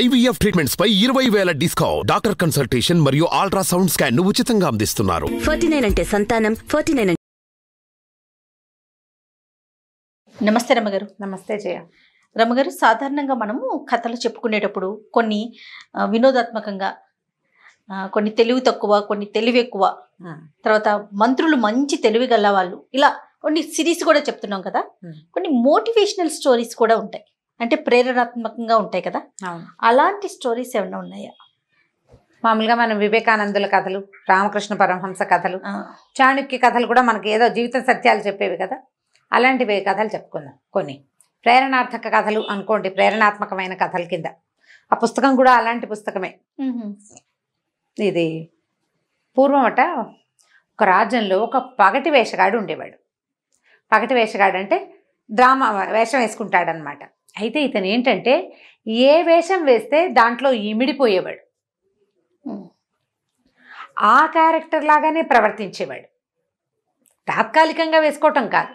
IVF treatments పై 20,000 discount. Doctor consultation మరియు ultrasound scan ను ఉచితంగా అందిస్తున్నారు. 49 అంటే సంతానం, 49. నమస్తే రమ్మగారు. నమస్తే జయ. రమ్మగారు, సాధారణంగా మనము కథలు చెప్పుకునేటప్పుడు కొన్ని వినోదాత్మకంగా, కొన్ని తెలివి తక్కువ, కొన్ని తెలివి ఎక్కువ, తర్వాత మంత్రులు మంచి తెలివి గల వాళ్ళు, ఇలా కొన్ని సిరీస్ కూడా చెప్తున్నాం కదా. కొన్ని మోటివేషనల్ స్టోరీస్ కూడా ఉంటాయి, అంటే ప్రేరణాత్మకంగా ఉంటాయి కదా. అలాంటి స్టోరీస్ ఏమైనా ఉన్నాయా? మామూలుగా మనం వివేకానందుల కథలు, రామకృష్ణ పరమహంస కథలు, చాణక్య కథలు కూడా మనకి ఏదో జీవిత సత్యాలు చెప్పేవి కదా. అలాంటివి కథలు చెప్పుకుందాం. కొన్ని ప్రేరణార్థక కథలు అనుకోండి, ప్రేరణాత్మకమైన కథల కింద. ఆ పుస్తకం కూడా అలాంటి పుస్తకమే. ఇది పూర్వమట ఒక రాజ్యంలో ఒక పగటి వేషగాడు ఉండేవాడు. పగటి వేషగాడు అంటే డ్రామా వేషం వేసుకుంటాడనమాట. అయితే ఇతను ఏంటంటే ఏ వేషం వేస్తే దాంట్లో ఇమిడిపోయేవాడు, ఆ క్యారెక్టర్ లాగానే ప్రవర్తించేవాడు. తాత్కాలికంగా వేసుకోవటం కాదు,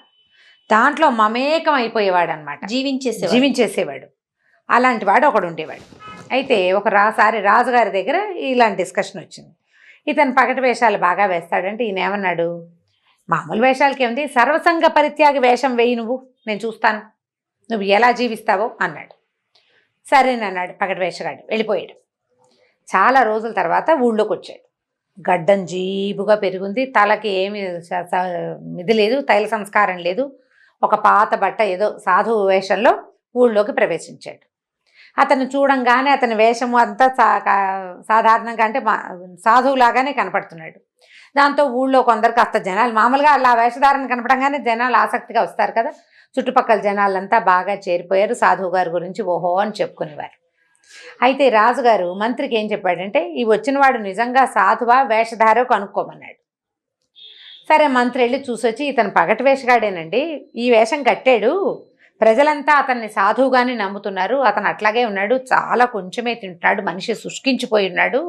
దాంట్లో మమేకం అయిపోయేవాడు అనమాట, జీవించేసేవాడు. అలాంటి వాడు ఒకడు ఉండేవాడు. అయితే ఒకసారి రాజుగారి దగ్గర ఇలాంటి డిస్కషన్ వచ్చింది. ఇతను పగటి వేషాలు బాగా వేస్తాడంటే ఈయన ఏమన్నాడు, మామూలు వేషాలకి ఏముంది, సర్వసంగ పరిత్యాగి వేషం వేయి, నేను చూస్తాను నువ్వు ఎలా జీవిస్తావో అన్నాడు. సరేనన్నాడు పగటి వేషగాడు, వెళ్ళిపోయాడు. చాలా రోజుల తర్వాత ఊళ్ళోకి వచ్చాడు. గడ్డం జీబుగా పెరిగింది, తలకి ఏమి ఇది లేదు, తైల సంస్కారం లేదు. ఒక పాత బట్ట ఏదో సాధువు వేషంలో ఊళ్ళోకి ప్రవేశించాడు. అతను చూడంగానే అతని వేషము అంతా సాధారణంగా అంటే సాధువులాగానే కనపడుతున్నాడు. దాంతో ఊళ్ళో కొందరు కాస్త జనాలు, మామూలుగా అలా వేషధారణ కనపడంగానే జనాలు ఆసక్తిగా వస్తారు కదా, చుట్టుపక్కల జనాలంతా బాగా చేరిపోయారు. సాధువు గారి గురించి ఓహో అని చెప్పుకునేవారు. అయితే రాజుగారు మంత్రికి ఏం చెప్పాడంటే, ఈ వచ్చినవాడు నిజంగా సాధువా వేషధారో కనుక్కోమన్నాడు. సరే మంత్రి వెళ్ళి చూసొచ్చి, ఇతను పగటి వేషగాడేనండి, ఈ వేషం కట్టాడు, ప్రజలంతా అతన్ని సాధువుగానే నమ్ముతున్నారు, అతను అట్లాగే ఉన్నాడు, చాలా కొంచెమే తింటున్నాడు, మనిషి శుష్కించిపోయి ఉన్నాడు,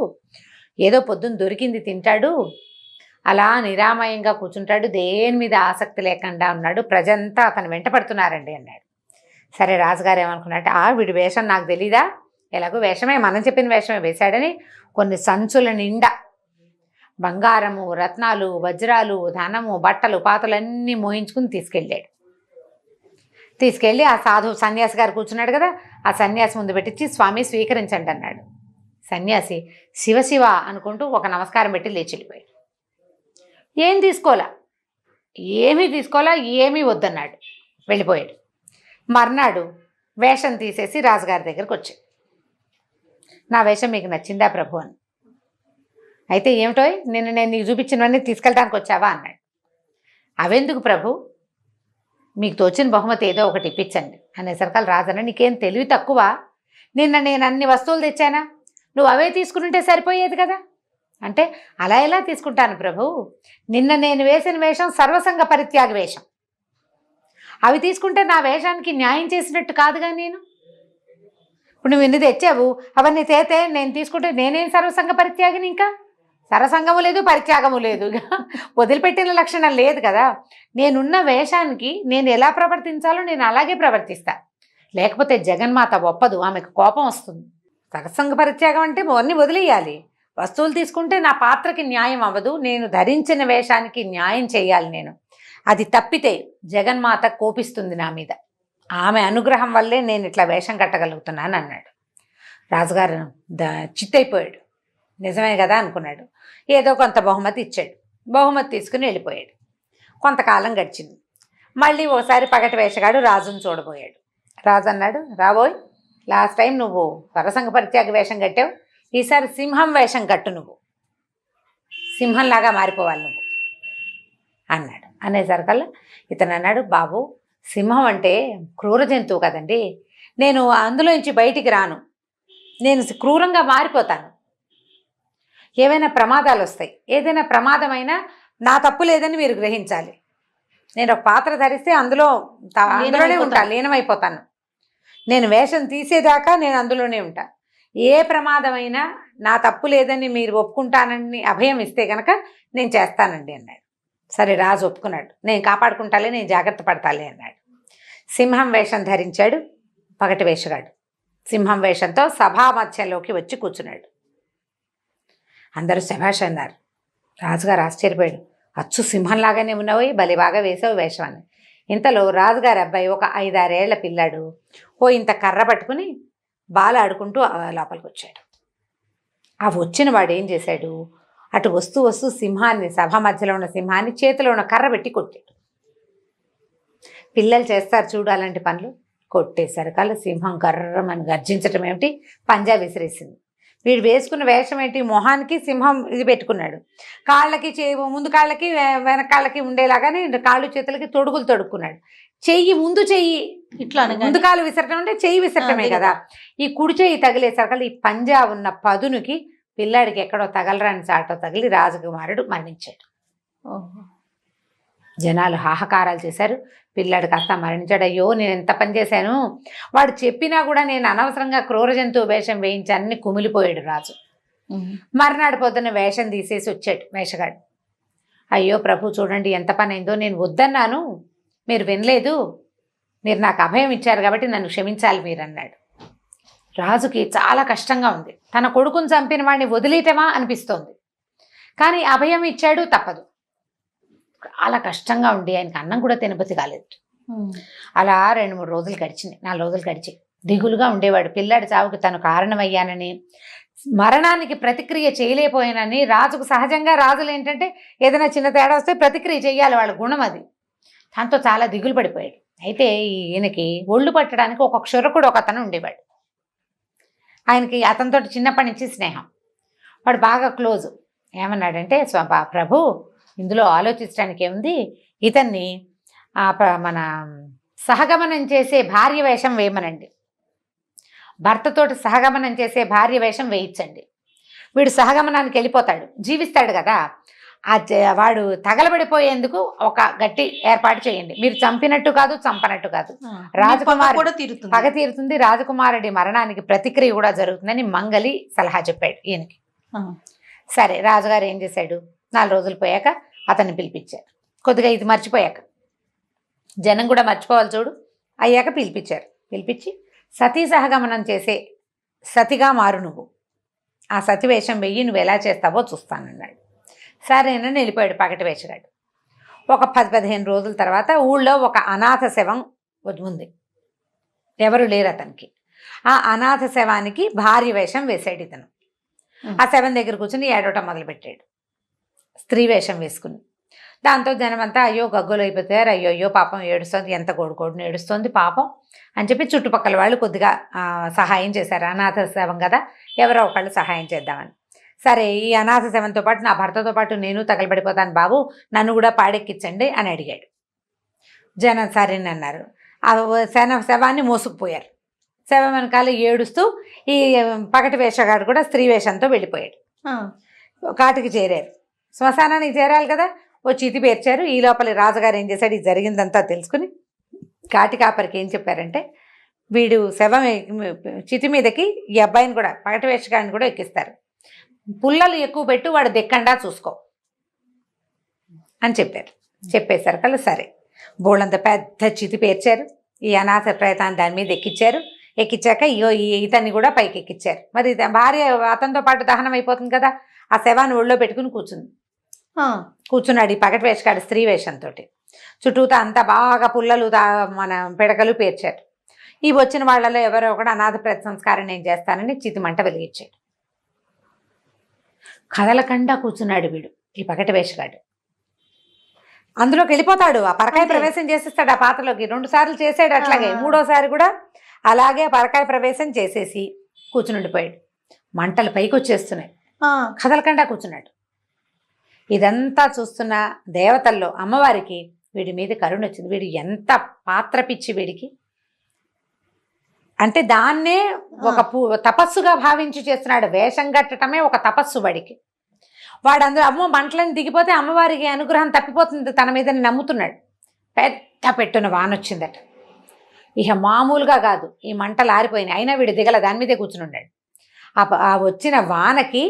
ఏదో పొద్దున్న దొరికింది తింటాడు, అలా నిరామయంగా కూర్చుంటాడు, దేని మీద ఆసక్తి లేకుండా ఉన్నాడు, ప్రజంతా అతను వెంట పడుతున్నారండి అన్నాడు. సరే రాజుగారు ఏమనుకున్నట్టు, వీడి వేషం నాకు తెలీదా, ఎలాగో వేషమే, మనం చెప్పిన వేషమే వేశాడని కొన్ని సంచుల నిండా బంగారము, రత్నాలు, వజ్రాలు, ధనము, బట్టలు, పాతలన్నీ మోయించుకుని తీసుకెళ్ళి ఆ సాధువు సన్యాసి గారు కూర్చున్నాడు కదా, ఆ సన్యాసి ముందు పెట్టించి స్వామి స్వీకరించండి అన్నాడు. సన్యాసి శివ అనుకుంటూ ఒక నమస్కారం పెట్టి లేచి వెళ్ళిపోయాడు. ఏమీ తీసుకోలా, ఏమీ వద్దన్నాడు, వెళ్ళిపోయాడు. మర్నాడు వేషం తీసేసి రాజుగారి దగ్గరకు వచ్చాడు. నా వేషం మీకు నచ్చిందా ప్రభు అని. అయితే ఏమిటో నేను నీకు చూపించినవన్నీ తీసుకెళ్ళడానికి వచ్చావా అన్నాడు. అవెందుకు ప్రభు, మీకు తోచిన బహుమతి ఏదో ఒకటి ఇప్పించండి అనేసరికల్ రాజన్న, నీకేం తెలివి తక్కువ, నేను అన్ని వస్తువులు తెచ్చానా, నువ్వు అవే తీసుకుంటే సరిపోయేది కదా అంటే, అలా ఎలా తీసుకుంటాను ప్రభు, నిన్న నేను వేసిన వేషం సర్వసంగ పరిత్యాగ వేషం, అవి తీసుకుంటే నా వేషానికి న్యాయం చేసినట్టు కాదుగా. నేను ఇప్పుడు నువ్వు ఎన్ని తెచ్చావు, అవన్నీ తేతే నేను తీసుకుంటే నేనేం సర్వసంగ పరిత్యాగిని, ఇంకా సరసంగము లేదు, పరిత్యాగము లేదు, వదిలిపెట్టిన లక్షణం లేదు కదా. నేనున్న వేషానికి నేను ఎలా ప్రవర్తించాలో నేను అలాగే ప్రవర్తిస్తా, లేకపోతే జగన్మాత ఒప్పదు, ఆమెకు కోపం వస్తుంది. సరసంగ పరిత్యాగం అంటే అన్నీ వదిలేయాలి, వస్తువులు తీసుకుంటే నా పాత్రకి న్యాయం అవ్వదు, నేను ధరించిన వేషానికి న్యాయం చేయాలి. నేను అది తప్పితే జగన్మాత కోపిస్తుంది నా మీద, ఆమె అనుగ్రహం వల్లే నేను ఇట్లా వేషం కట్టగలుగుతున్నాను అన్నాడు. రాజుగారు చిత్తైపోయాడు, నిజమే కదా అనుకున్నాడు. ఏదో కొంత బహుమతి ఇచ్చాడు, బహుమతి తీసుకుని వెళ్ళిపోయాడు. కొంతకాలం గడిచింది. మళ్ళీ ఓసారి పగటి వేషగాడు రాజును చూడబోయాడు. రాజు అన్నాడు, రాబోయ్, లాస్ట్ టైం నువ్వు సరసంగ పరిత్యాగ వేషం కట్టావు, ఈసారి సింహం వేషం కట్టు, నువ్వు సింహంలాగా మారిపోవాలి నువ్వు అన్నాడు. అనేసరికల్లా ఇతను అన్నాడు, బాబు సింహం అంటే క్రూర జంతువు కదండి, నేను అందులోంచి బయటికి రాను, నేను క్రూరంగా మారిపోతాను, ఏవైనా ప్రమాదాలు వస్తాయి, ఏదైనా ప్రమాదమైనా నా తప్పు లేదని మీరు గ్రహించాలి, నేను ఒక పాత్ర ధరిస్తే అందులోనే ఉంటా, లీనమైపోతాను, నేను వేషం తీసేదాకా నేను అందులోనే ఉంటా, ఏ ప్రమాదమైనా నా తప్పు లేదని మీరు ఒప్పుకుంటానని అభయం ఇస్తే కనుక నేను చేస్తానండి అన్నాడు. సరే రాజు ఒప్పుకున్నాడు, నేను కాపాడుకుంటాలే, నేను జాగ్రత్త పడతాలే అన్నాడు. సింహం వేషం ధరించాడు పగటి వేషగాడు. సింహం వేషంతో సభా మధ్యలోకి వచ్చి కూర్చున్నాడు. అందరూ శభాష్ అన్నారు. రాజుగారు ఆశ్చర్యపోయాడు. అచ్చు సింహంలాగానే ఉన్నావు, భలే బాగా వేసావు వేషం అని. ఇంతలో రాజుగారి అబ్బాయి ఒక 5-6 ఏళ్ల పిల్లాడు ఇంత కర్ర పట్టుకుని బాల ఆడుకుంటూ లోపలికి వచ్చాడు. ఆ వచ్చిన వాడు ఏం చేశాడు, అటు వస్తూ వస్తూ సింహాన్ని, సభ మధ్యలో ఉన్న సింహాన్ని చేతిలో ఉన్న కర్ర పెట్టి కొట్టాడు. పిల్లలు చేస్తారు చూడు అలాంటి పనులు. కొట్టేసరికల్లా సింహం కర్రమని గర్జించటం ఏమిటి, పంజా విసిరేసింది. వీడు వేసుకున్న వేషం ఏంటి, మొహానికి సింహం ఇది పెట్టుకున్నాడు, కాళ్ళకి ముందు కాళ్ళకి వెనకాళ్ళకి ఉండేలాగానే కాళ్ళు చేతులకి తొడుగులు తొడుక్కున్నాడు. ముందు చెయ్యి ఇట్లా ముందు కాలు విసరటం అంటే చెయ్యి విసరటమే కదా. ఈ కుడి చెయ్యి తగిలేసరికల్లా ఈ పంజా ఉన్న పదునుకి పిల్లాడికి ఎక్కడో తగలరాని చాటో తగిలి రాజకుమారుడు మరణించాడు. జనాలు హాహాకారాలు చేశారు. పిల్లాడు కాస్త మరణించాడు. అయ్యో నేను ఎంత పని చేశాను, వాడు చెప్పినా కూడా నేను అనవసరంగా క్రూర జంతువు వేషం వేయించానని కుమిలిపోయాడు రాజు. మర్నాడు పొద్దున్న వేషం తీసేసి వచ్చాడు వేషగాడు. అయ్యో ప్రభు చూడండి ఎంత పని అయిందో, నేను వద్దన్నాను, మీరు వినలేదు, మీరు నాకు అభయం ఇచ్చారు కాబట్టి నన్ను క్షమించాలి మీరు అన్నాడు. రాజుకి చాలా కష్టంగా ఉంది. తన కొడుకుని చంపిన వాడిని వదిలేయటమా అనిపిస్తోంది, కానీ అభయం ఇచ్చాడు తప్పదు. చాలా కష్టంగా ఉండి ఆయనకి అన్నం కూడా తినబుద్ధి కాలేదు. అలా 2-3 రోజులు గడిచినాయి, 4 రోజులు గడిచి దిగులుగా ఉండేవాడు. పిల్లాడి చావుకి తను కారణమయ్యానని, మరణానికి ప్రతిక్రియ చేయలేకపోయానని. రాజుకు సహజంగా రాజులు ఏంటంటే ఏదైనా చిన్న తేడా వస్తే ప్రతిక్రియ చేయాలి, వాళ్ళ గుణం అది. దాంతో చాలా దిగులు పడిపోయాడు. అయితే ఈయనకి ఒళ్ళు పట్టడానికి ఒక క్షురకుడు ఒక అతను ఉండేవాడు. ఆయనకి అతనితో చిన్నప్పటి నుంచి స్నేహం, వాడు బాగా క్లోజు. ఏమన్నాడంటే, ప్రభు ఇందులో ఆలోచించడానికి ఏముంది, ఇతన్ని మన సహగమనం చేసే భార్య వేషం వేయమనండి, భర్తతోటి సహగమనం చేసే భార్య వేషం వేయించండి. వీడు సహగమనానికి వెళ్ళిపోతాడు, జీవిస్తాడు కదా, వాడు తగలబడిపోయేందుకు ఒక గట్టి ఏర్పాటు చేయండి. మీరు చంపినట్టు కాదు, చంపనట్టు కాదు, పగ తీరుతుంది, రాజకుమారుడి మరణానికి ప్రతిక్రియ కూడా జరుగుతుందని మంగలి సలహా చెప్పాడు ఈయనకి. సరే రాజుగారు ఏం చేశాడు, 4 రోజులు పోయాక అతన్ని పిలిపించారు. కొద్దిగా ఇది మర్చిపోయాక, జనం కూడా మర్చిపోవాలి చూడు, అయ్యాక పిలిపించారు. పిలిపించి సతీ సహగమనం చేసే సతిగా మారు, నువ్వు ఆ సతి వేషం వెయ్యి, నువ్వు ఎలా చేస్తావో చూస్తానన్నాడు. సరేనని వెళ్ళిపోయాడు పగటి వేషగాడు. ఒక 10-15 రోజుల తర్వాత ఊళ్ళో ఒక అనాథ శవం ఉంది, ఎవరు లేరు అతనికి. ఆ అనాథ శవానికి భార్య వేషం వేసాడు ఇతను. ఆ శవం దగ్గర కూర్చుని ఏడవటం మొదలుపెట్టాడు, స్త్రీ వేషం వేసుకుని. దాంతో జనమంతా అయ్యో గగ్గోలు అయిపోతారు, అయ్యో పాపం ఏడుస్తుంది, ఎంత కోడుకోడును ఏడుస్తుంది పాపం అని చెప్పి చుట్టుపక్కల వాళ్ళు కొద్దిగా సహాయం చేశారు. అనాథ శవం కదా, ఎవరో ఒకళ్ళు సహాయం చేద్దామని. సరే ఈ అనాథ శవంతో పాటు నా భర్తతో పాటు నేను తగలబడిపోతాను బాబు, నన్ను కూడా పాడెక్కించండి అని అడిగాడు. జనం సరేనన్నారు. ఆ శవాన్ని మోసుకుపోయారు. శవం వెనకాల ఏడుస్తూ ఈ పగటి వేషగాడు కూడా స్త్రీ వేషంతో వెళ్ళిపోయాడు. కాటికి చేరారు, శ్మశానానికి చేరాలి కదా, చితి పేర్చారు. ఈ లోపల రాజుగారు ఏం చేశాడు, ఇది జరిగిందంతా తెలుసుకుని కాటి కాపరికి ఏం చెప్పారంటే, వీడు శవం చితి మీదకి ఈ అబ్బాయిని కూడా పగటి వేషగాడిని కూడా ఎక్కిస్తారు, పుల్లలు ఎక్కువ పెట్టు, వాడు దిక్కండా చూసుకో అని చెప్పారు. చెప్పేసరికల్లా సరే బోళ్ళంత పెద్ద చితి పేర్చారు. ఈ అనాథ ప్రేతాన్ని దాని మీద ఎక్కించారు. ఎక్కించాక ఇతన్ని కూడా పైకి ఎక్కించారు. మరి భార్య అతనితో పాటు దహనం అయిపోతుంది కదా, ఆ శవాన్ని ఒళ్ళో పెట్టుకుని కూర్చున్నాడు ఈ పగటి వేషగాడు స్త్రీ వేషంతో. చుట్టూతా అంతా బాగా పుల్లలు మన పిడకలు పేర్చారు. ఈ వచ్చిన వాళ్ళలో ఎవరో కూడా అనాథ ప్రేత సంస్కారం నేను చేస్తానని చితి మంట వెలిగించాడు. కదలకుండా కూర్చున్నాడు వీడు ఈ పగటి వేషగాడు. అందులోకి వెళ్ళిపోతాడు, ఆ పరకాయ ప్రవేశం చేసేస్తాడు. ఆ పాత్రలోకి 2 సార్లు చేసాడు, అట్లాగే 3వసారి కూడా అలాగే పరకాయ ప్రవేశం చేసేసి కూర్చునుండిపోయాడు. మంటలు పైకి వచ్చేస్తున్నాయి, కదలకుండా కూర్చున్నాడు. ఇదంతా చూస్తున్న దేవతల్లో అమ్మవారికి వీడి మీద కరుణ వచ్చింది. వీడు ఎంత పాత్ర పిచ్చి వీడికి అంటే దాన్నే ఒక తపస్సుగా భావించి చేస్తున్నాడు. వేషం కట్టడమే ఒక తపస్సు వాడికి. వాడు అందులో అమ్మో మంటలను దిగిపోతే అమ్మవారికి అనుగ్రహం తప్పిపోతుంది తన మీదని నమ్ముతున్నాడు. పెద్ద పెట్టున వానొచ్చిందట. ఇక మామూలుగా కాదు, ఈ మంటలు ఆరిపోయినాయి. అయినా వీడు దిగల, దాని మీదే కూర్చుని ఉన్నాడు. ఆ వచ్చిన వానకి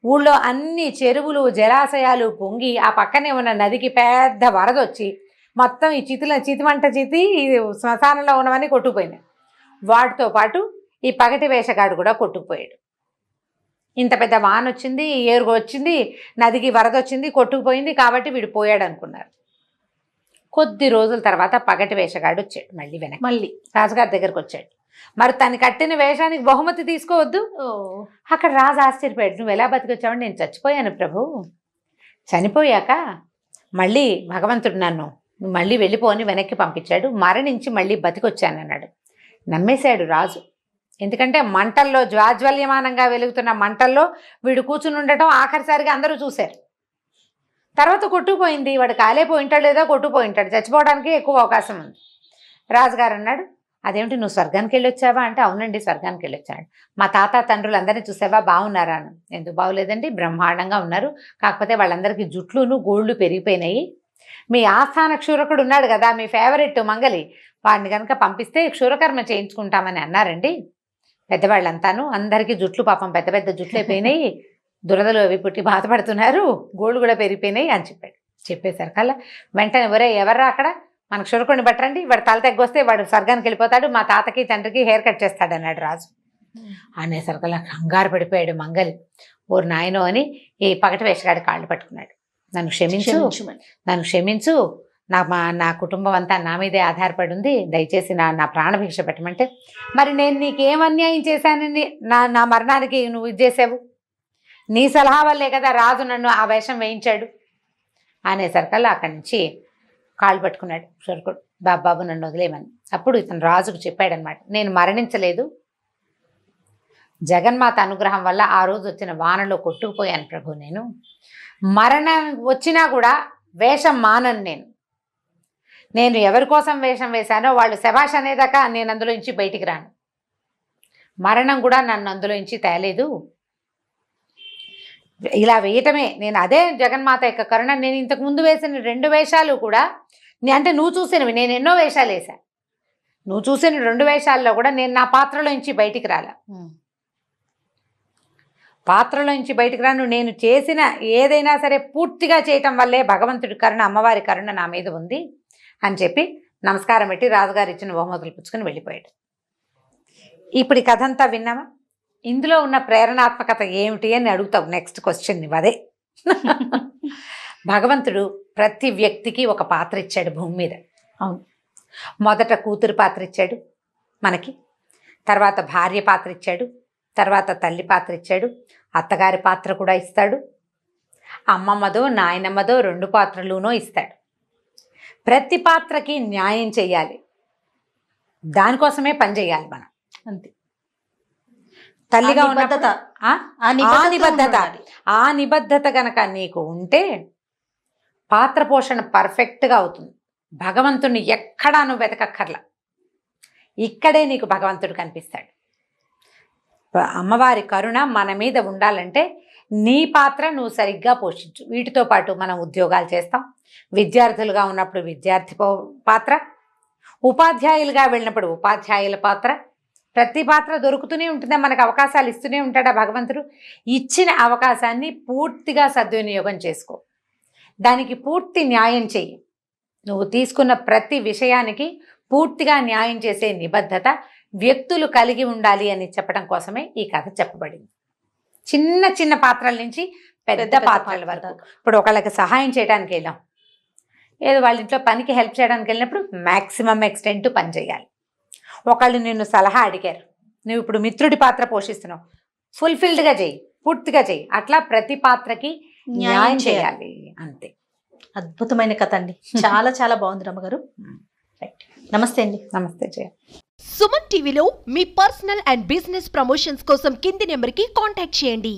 ఊళ్ళో అన్ని చెరువులు జలాశయాలు పొంగి ఆ పక్కనే ఉన్న నదికి పెద్ద వరద వచ్చి మొత్తం ఈ చితిమంట చితి శ్మశానంలో ఉన్నవన్నీ కొట్టుకుపోయినాయి. వాటితో పాటు ఈ పగటి వేషగాడు కూడా కొట్టుకుపోయాడు. ఇంత పెద్ద వాన వచ్చింది, ఏరుగు వచ్చింది, నదికి వరద వచ్చింది, కొట్టుకుపోయింది కాబట్టి వీడు పోయాడు అనుకున్నారు. కొద్ది రోజుల తర్వాత పగటి వేషగాడు వచ్చాడు మళ్ళీ రాజుగారి దగ్గరకు వచ్చాడు. మరి తను కట్టిన వేషానికి బహుమతి తీసుకోవద్దు. అక్కడ రాజు ఆశ్చర్యపోయాడు. నువ్వు ఎలా బతికొచ్చావు? నేను చచ్చిపోయాను ప్రభు. చనిపోయాక మళ్ళీ భగవంతుడు నన్ను మళ్ళీ వెళ్ళిపోని వెనక్కి పంపించాడు. మరణించి మళ్ళీ బతికొచ్చానన్నాడు. నమ్మేశాడు రాజు. ఎందుకంటే మంటల్లో జ్వాజ్వల్యమానంగా వెలుగుతున్న మంటల్లో వీడు కూర్చుని ఉండటం ఆఖరిసారిగా అందరూ చూశారు. తర్వాత కొట్టుకుపోయింది. వాడు కాలేపోయి ఉంటాడు లేదా కొట్టుకుపోయి ఉంటాడు. చచ్చిపోవడానికి ఎక్కువ అవకాశం ఉంది. రాజుగారు అన్నాడు, అదేమిటి నువ్వు స్వర్గానికి వెళ్ళొచ్చావా అంటే, అవునండి స్వర్గానికి వెళ్ళొచ్చాడు. మా తాత తండ్రులు అందరినీ చూసావా, బాగున్నారా అని. ఎందుకు బాగులేదండి, బ్రహ్మాండంగా ఉన్నారు. కాకపోతే వాళ్ళందరికీ జుట్లును గోళ్ళు పెరిగిపోయినాయి. మీ ఆస్థాన క్షూరకుడు ఉన్నాడు కదా, మీ ఫేవరెట్ మంగలి, వాడిని కనుక పంపిస్తే క్షూరకర్మ చేయించుకుంటామని అన్నారండి పెద్దవాళ్ళంతాను. అందరికీ జుట్లు పాపం పెద్ద పెద్ద జుట్లు అయిపోయినాయి, దురదలు అవి పుట్టి బాధపడుతున్నారు, గోళ్ళు కూడా పెరిగిపోయినాయి అని చెప్పాడు. చెప్పేసరికల్లా వెంటనే ఒరే ఎవర్రా అక్కడ, మన క్షురకుడిని బట్టరండి, వాడు తల తగ్గొస్తే వాడు స్వర్గానికి వెళ్ళిపోతాడు, మా తాతకి తండ్రికి హెయిర్ కట్ చేస్తాడు అన్నాడు రాజు. అనేసరికల్లా కంగారు పడిపోయాడు మంగలి. ఓరు నాయనో అని ఈ పగటి వేషగాడి కాళ్ళు పట్టుకున్నాడు. నన్ను క్షమించు, నా కుటుంబం అంతా నా మీదే ఆధారపడి ఉంది, దయచేసి నా ప్రాణభిక్ష పెట్టమంటే, మరి నేను నీకేం అన్యాయం చేశానని నా మరణానికి నువ్వు ఇది చేసావు? నీ సలహా వల్లే కదా రాజు నన్ను ఆ వేషం వేయించాడు అనేసరికల్లా అక్కడి నుంచి కాళ్ళు పట్టుకున్నాడు క్షురకుడు. బాబు నన్ను వదిలేమని. అప్పుడు ఇతను రాజుకు చెప్పాడనమాట, నేను మరణించలేదు, జగన్మాత అనుగ్రహం వల్ల ఆ రోజు వచ్చిన వానలో కొట్టుకుపోయాను ప్రభు. నేను మరణం వచ్చినా కూడా వేషం మానను. నేను ఎవరి కోసం వేషం వేశానో వాళ్ళు శభాష్ అనేదాకా నేను అందులో నుంచి బయటికి రాను. మరణం కూడా నన్ను అందులో నుంచి తేలేదు, ఇలా వేయటమే. నేను అదే జగన్మాత యొక్క కరుణ. నేను ఇంతకు ముందు వేసిన 2 వేషాలు కూడా అంటే నువ్వు చూసినవి, నేను ఎన్నో వేషాలు వేశాను. నువ్వు చూసిన 2 వేషాల్లో కూడా నేను నా పాత్రలో నుంచి బయటికి రాలా. పాత్రలో నుంచి బయటికి రాను. నేను చేసిన ఏదైనా సరే పూర్తిగా చేయటం వల్లే భగవంతుడి కరుణ, అమ్మవారి కరుణ నా మీద ఉంది అని చెప్పి నమస్కారం పెట్టి రాజుగారు ఇచ్చిన బహుమతులు పుచ్చుకొని వెళ్ళిపోయాడు. ఇప్పుడు ఈ కథ అంతా విన్నామా? ఇందులో ఉన్న ప్రేరణాత్మకత ఏమిటి అని అడుగుతావు నెక్స్ట్ క్వశ్చన్. అదే భగవంతుడు ప్రతి వ్యక్తికి ఒక పాత్ర ఇచ్చాడు భూమి మీద. అవును, మొదట కూతురు పాత్ర ఇచ్చాడు మనకి, తర్వాత భార్య పాత్ర ఇచ్చాడు, తర్వాత తల్లి పాత్ర ఇచ్చాడు, అత్తగారి పాత్ర కూడా ఇస్తాడు, అమ్మమ్మదో నాయనమ్మదో 2 పాత్రలునో ఇస్తాడు. ప్రతి పాత్రకి న్యాయం చెయ్యాలి, దానికోసమే పని చేయాలి మనం. అంతే. తల్లిగా ఉన్నప్పుడు ఆ నిబద్ధత గనక నీకు ఉంటే పాత్ర పోషణ పర్ఫెక్ట్గా అవుతుంది. భగవంతుడిని ఎక్కడా నువ్వు వెతకక్కర్లా, ఇక్కడే నీకు భగవంతుడు కనిపిస్తాడు. అమ్మవారి కరుణ మన మీద ఉండాలంటే నీ పాత్ర నువ్వు సరిగ్గా పోషించు. వీటితో పాటు మనం ఉద్యోగాలు చేస్తాం, విద్యార్థులుగా ఉన్నప్పుడు విద్యార్థి పాత్ర, ఉపాధ్యాయులుగా వెళ్ళినప్పుడు ఉపాధ్యాయుల పాత్ర. ప్రతి పాత్ర దొరుకుతూనే ఉంటుంది, మనకు అవకాశాలు ఇస్తూనే ఉంటాడు భగవంతుడు. ఇచ్చిన అవకాశాన్ని పూర్తిగా సద్వినియోగం చేసుకో, దానికి పూర్తి న్యాయం చెయ్యి. నువ్వు తీసుకున్న ప్రతి విషయానికి పూర్తిగా న్యాయం చేసే నిబద్ధత వ్యక్తులు కలిగి ఉండాలి అని చెప్పడం కోసమే ఈ కథ చెప్పబడింది. చిన్న చిన్న పాత్రల నుంచి పెద్ద పాత్రల వరకు. ఇప్పుడు ఒకళ్ళకి సహాయం చేయడానికి వెళ్ళాం, ఏదో వాళ్ళ ఇంట్లో పనికి హెల్ప్ చేయడానికి వెళ్ళినప్పుడు మ్యాక్సిమం ఎక్స్టెంట్ పని చేయాలి. ఒకళ్ళు నిన్ను సలహా అడిగారు, నువ్వు ఇప్పుడు మిత్రుడి పాత్ర పోషిస్తున్నావు, ఫుల్ఫిల్డ్గా చెయ్యి, పూర్తిగా చెయ్యి. అట్లా ప్రతి పాత్రకి న్యాయం చేయాలి. అంతే. అద్భుతమైన కథ అండి, చాలా చాలా బాగుంది రమ్మగారు. నమస్తే అండి. నమస్తే జయ. సుమన్ టీవీలో మీ పర్సనల్ అండ్ బిజినెస్ ప్రమోషన్స్ కోసం కింది నెంబర్కి కాంటాక్ట్ చేయండి.